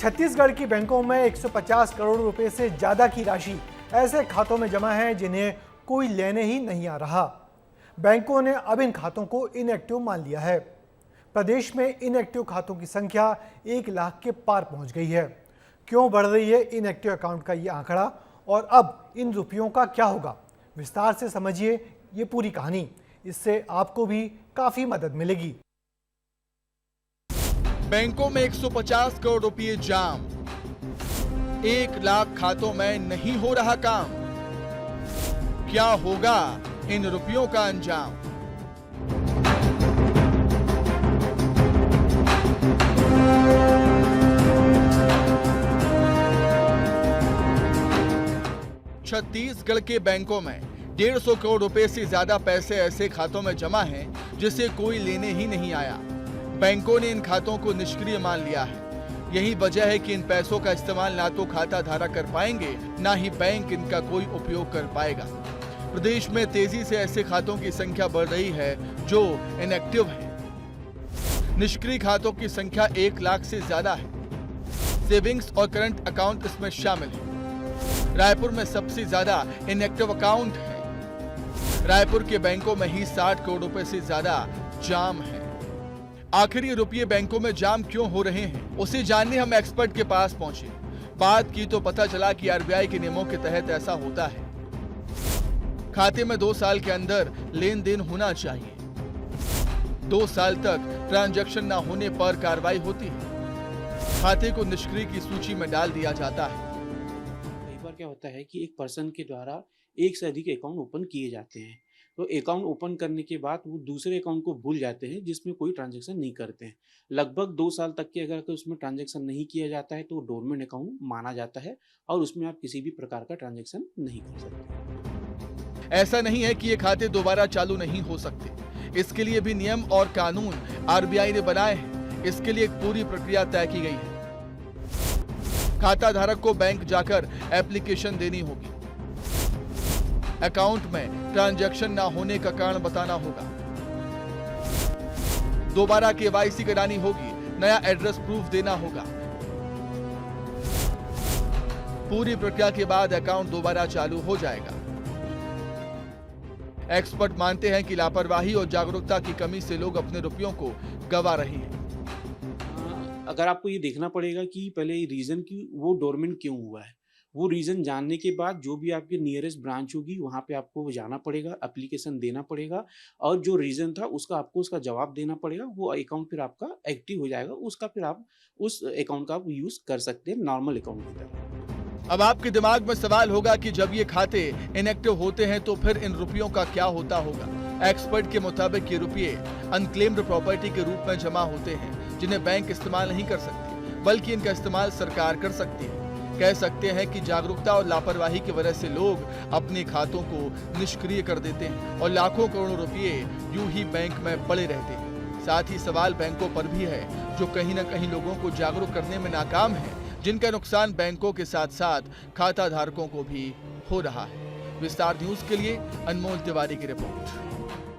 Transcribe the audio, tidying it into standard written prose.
छत्तीसगढ़ की बैंकों में 150 करोड़ रुपए से ज्यादा की राशि ऐसे खातों में जमा है जिन्हें कोई लेने ही नहीं आ रहा। बैंकों ने अब इन खातों को इनएक्टिव मान लिया है। प्रदेश में इनएक्टिव खातों की संख्या 1 लाख के पार पहुंच गई है। क्यों बढ़ रही है इनएक्टिव अकाउंट का ये आंकड़ा और अब इन रुपयों का क्या होगा, विस्तार से समझिए ये पूरी कहानी। इससे आपको भी काफी मदद मिलेगी। बैंकों में 150 करोड़ रुपए जाम, 1 लाख खातों में नहीं हो रहा काम। क्या होगा इन रुपयों का अंजाम? छत्तीसगढ़ के बैंकों में 150 करोड़ रुपए से ज्यादा पैसे ऐसे खातों में जमा हैं जिसे कोई लेने ही नहीं आया। बैंकों ने इन खातों को निष्क्रिय मान लिया है। यही वजह है कि इन पैसों का इस्तेमाल ना तो खाता धारक कर पाएंगे, ना ही बैंक इनका कोई उपयोग कर पाएगा। प्रदेश में तेजी से ऐसे खातों की संख्या बढ़ रही है जो इनएक्टिव है। निष्क्रिय खातों की संख्या 1 लाख से ज्यादा है। सेविंग्स और करंट अकाउंट इसमें शामिल है। रायपुर में सबसे ज्यादा इनएक्टिव अकाउंट है। रायपुर के बैंकों में ही 60 करोड़ रुपए से ज्यादा जाम है। आखिर ये रुपये बैंकों में जाम क्यों हो रहे हैं, उसे जानने हम एक्सपर्ट के पास पहुंचे। बात की तो पता चला कि आरबीआई के नियमों के तहत ऐसा होता है। खाते में 2 साल के अंदर लेन देन होना चाहिए। 2 साल तक ट्रांजैक्शन न होने पर कार्रवाई होती है। खाते को निष्क्रिय की सूची में डाल दिया जाता है। कई बार क्या होता है कि एक पर्सन के द्वारा एक से अधिक अकाउंट ओपन किए जाते हैं, तो अकाउंट ओपन करने के बाद वो दूसरे अकाउंट को भूल जाते हैं जिसमें कोई ट्रांजैक्शन नहीं करते हैं। लगभग 2 साल तक के अगर उसमें ट्रांजैक्शन नहीं किया जाता है तो डोरमेंट अकाउंट माना जाता है और उसमें आप किसी भी प्रकार का ट्रांजैक्शन नहीं कर सकते। ऐसा नहीं है कि ये खाते दोबारा चालू नहीं हो सकते। इसके लिए भी नियम और कानून आरबीआई ने बनाए हैं। इसके लिए एक पूरी प्रक्रिया तय की गई है। खाता धारक को बैंक जाकर एप्लीकेशन देनी होगी। अकाउंट में ट्रांजैक्शन ना होने का कारण बताना होगा। दोबारा केवाईसी करानी होगी। नया एड्रेस प्रूफ देना होगा। पूरी प्रक्रिया के बाद अकाउंट दोबारा चालू हो जाएगा। एक्सपर्ट मानते हैं कि लापरवाही और जागरूकता की कमी से लोग अपने रुपयों को गंवा रहे हैं। अगर आपको ये देखना पड़ेगा कि पहले रीजन की वो डोरमेंट क्यों हुआ है, वो रीज़न जानने के बाद जो भी आपकी नियरेस्ट ब्रांच होगी वहाँ पे आपको जाना पड़ेगा, एप्लीकेशन देना पड़ेगा और जो रीज़न था उसका आपको उसका जवाब देना पड़ेगा। वो अकाउंट फिर आपका एक्टिव हो जाएगा। उसका फिर आप उस अकाउंट का आप यूज़ कर सकते हैं नॉर्मल अकाउंट की तरह। अब आपके दिमाग में सवाल होगा कि जब ये खाते इनएक्टिव होते हैं तो फिर इन रुपयों का क्या होता होगा। एक्सपर्ट के मुताबिक ये रुपये अनक्लेम्ड प्रॉपर्टी के रूप में जमा होते हैं जिन्हें बैंक इस्तेमाल नहीं कर सकते, बल्कि इनका इस्तेमाल सरकार कर सकती है। कह सकते हैं कि जागरूकता और लापरवाही की वजह से लोग अपने खातों को निष्क्रिय कर देते हैं और लाखों करोड़ों रुपए यूं ही बैंक में पड़े रहते हैं। साथ ही सवाल बैंकों पर भी है जो कहीं न कहीं लोगों को जागरूक करने में नाकाम है, जिनका नुकसान बैंकों के साथ साथ खाता धारकों को भी हो रहा है। विस्तार न्यूज के लिए अनमोल तिवारी की रिपोर्ट।